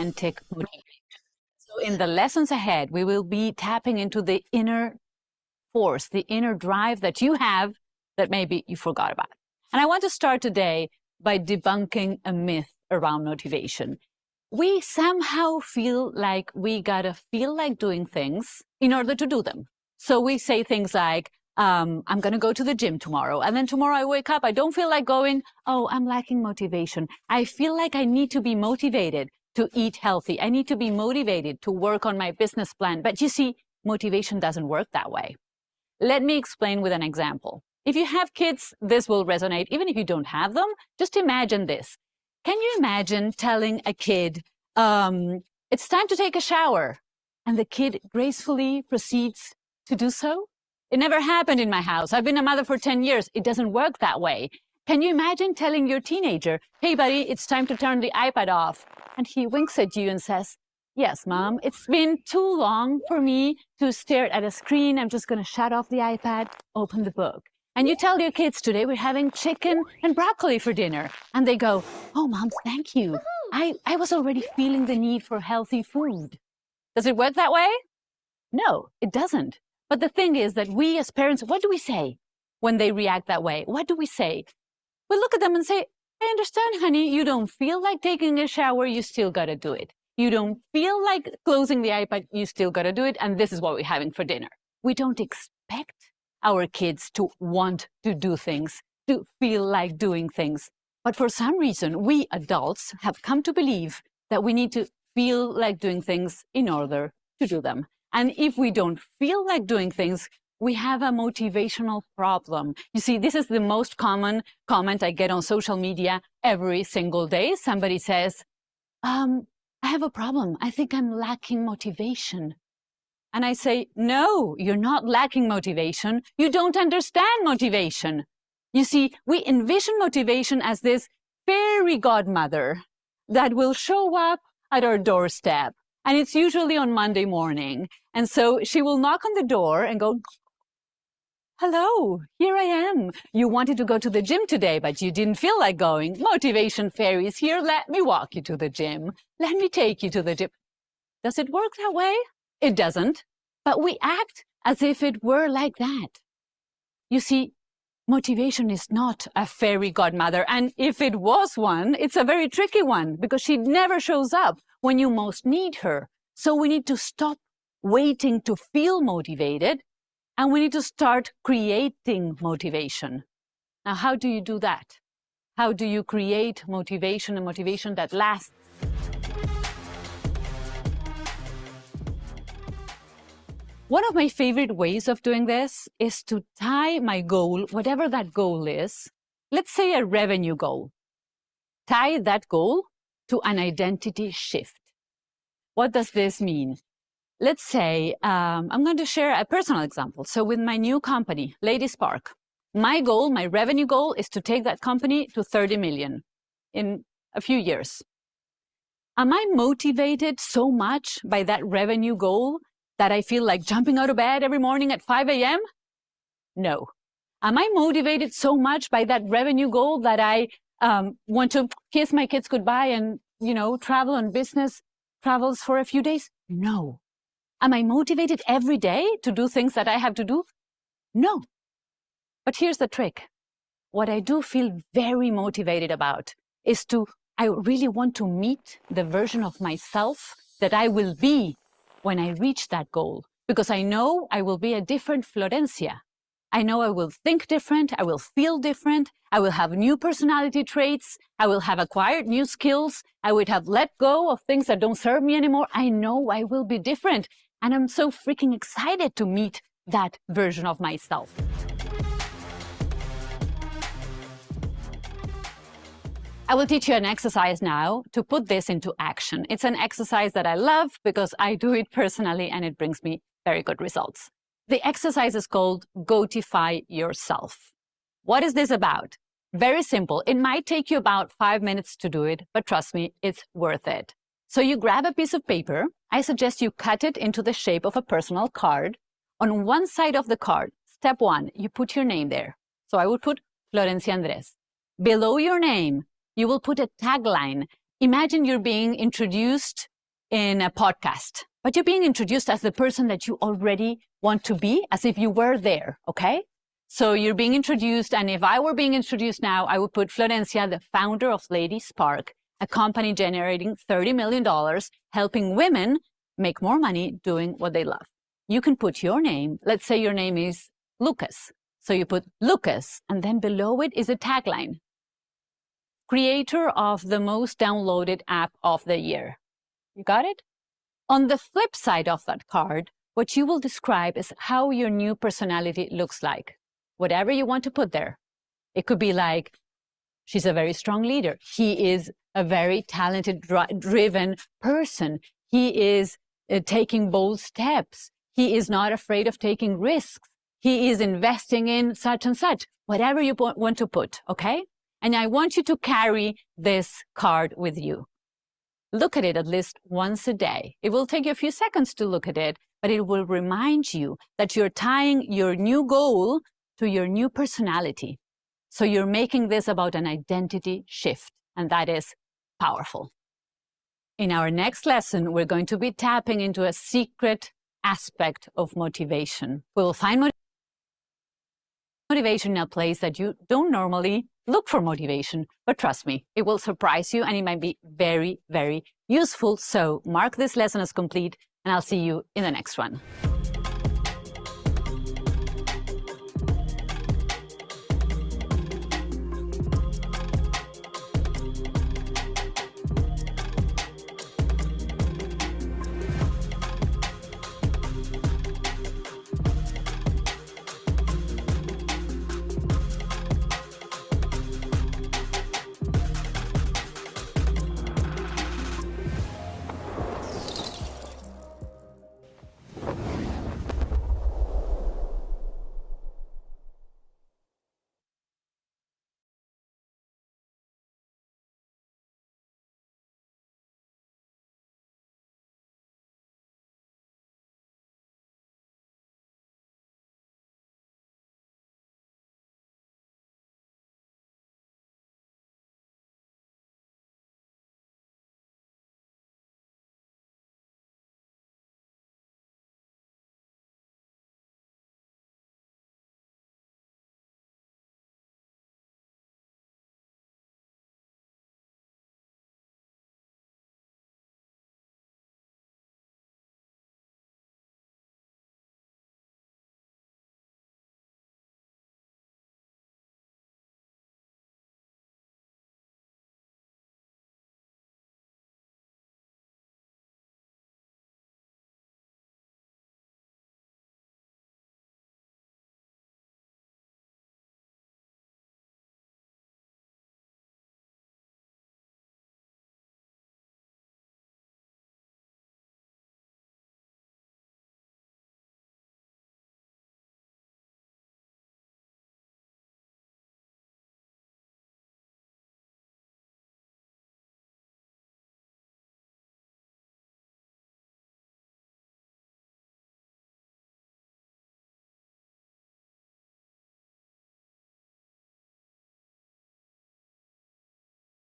authentic motivation. So in the lessons ahead, we will be tapping into the inner force, the inner drive that you have that maybe you forgot about. And I want to start today by debunking a myth around motivation. We somehow feel like we gotta feel like doing things in order to do them. So we say things like, I'm gonna go to the gym tomorrow. And then tomorrow I wake up, I don't feel like going. Oh, I'm lacking motivation. I feel like I need to be motivated to eat healthy. I need to be motivated to work on my business plan. But you see, motivation doesn't work that way. Let me explain with an example. If you have kids, this will resonate. Even if you don't have them, just imagine this. Can you imagine telling a kid, it's time to take a shower, and the kid gracefully proceeds to do so? It never happened in my house. I've been a mother for 10 years. It doesn't work that way. Can you imagine telling your teenager, hey, buddy, it's time to turn the iPad off? And he winks at you and says, yes, Mom, it's been too long for me to stare at a screen. I'm just going to shut off the iPad, open the book. And you tell your kids, today we're having chicken and broccoli for dinner. And they go, oh, Mom, thank you. I was already feeling the need for healthy food. Does it work that way? No, it doesn't. But the thing is that we as parents, what do we say when they react that way? What do we say? We look at them and say, I understand, honey, you don't feel like taking a shower, you still got to do it. You don't feel like closing the iPad, you still got to do it. And this is what we're having for dinner. We don't expect our kids to want to do things, to feel like doing things. But for some reason, we adults have come to believe that we need to feel like doing things in order to do them. And if we don't feel like doing things, we have a motivational problem. You see, this is the most common comment I get on social media every single day. Somebody says, I have a problem. I think I'm lacking motivation. And I say, no, you're not lacking motivation. You don't understand motivation. You see, we envision motivation as this fairy godmother that will show up at our doorstep. And it's usually on Monday morning. And so she will knock on the door and go, hello, here I am. You wanted to go to the gym today, but you didn't feel like going. Motivation fairy is here. Let me walk you to the gym. Let me take you to the gym. Does it work that way? It doesn't. But we act as if it were like that. You see, motivation is not a fairy godmother. And if it was one, it's a very tricky one because she never shows up when you most need her. So we need to stop waiting to feel motivated and we need to start creating motivation. Now, how do you do that? How do you create motivation and motivation that lasts? One of my favorite ways of doing this is to tie my goal, whatever that goal is, let's say a revenue goal, tie that goal to an identity shift. What does this mean? Let's say I'm going to share a personal example. So with my new company, Lady Spark, my goal, my revenue goal is to take that company to 30 million in a few years. Am I motivated so much by that revenue goal that I feel like jumping out of bed every morning at 5 a.m.? No. Am I motivated so much by that revenue goal that I want to kiss my kids goodbye and, travel on business travels for a few days? No. Am I motivated every day to do things that I have to do? No. But here's the trick. What I do feel very motivated about is I really want to meet the version of myself that I will be when I reach that goal, because I know I will be a different Florencia. I know I will think different, I will feel different, I will have new personality traits, I will have acquired new skills, I would have let go of things that don't serve me anymore. I know I will be different, and I'm so freaking excited to meet that version of myself. I will teach you an exercise now to put this into action. It's an exercise that I love because I do it personally and it brings me very good results. The exercise is called Gotify Yourself. What is this about? Very simple. It might take you about 5 minutes to do it, but trust me, it's worth it. So you grab a piece of paper. I suggest you cut it into the shape of a personal card. On one side of the card, step 1, you put your name there. So I would put Florencia Andres. Below your name, you will put a tagline. Imagine you're being introduced in a podcast, but you're being introduced as the person that you already want to be, as if you were there, okay? So you're being introduced, and if I were being introduced now, I would put Florencia, the founder of Lady Spark, a company generating $30 million, helping women make more money doing what they love. You can put your name. Let's say your name is Lucas. So you put Lucas, and then below it is a tagline. Creator of the most downloaded app of the year. You got it? On the flip side of that card, what you will describe is how your new personality looks like. Whatever you want to put there. It could be like, she's a very strong leader. He is a very talented, driven person. He is taking bold steps. He is not afraid of taking risks. He is investing in such and such. Whatever you want to put, okay? And I want you to carry this card with you. Look at it at least once a day. It will take you a few seconds to look at it, but it will remind you that you're tying your new goal to your new personality. So you're making this about an identity shift, and that is powerful. In our next lesson, we're going to be tapping into a secret aspect of motivation. We will find motivation in a place that you don't normally look for motivation, but trust me, it will surprise you and it might be very, very useful. So mark this lesson as complete, and I'll see you in the next one.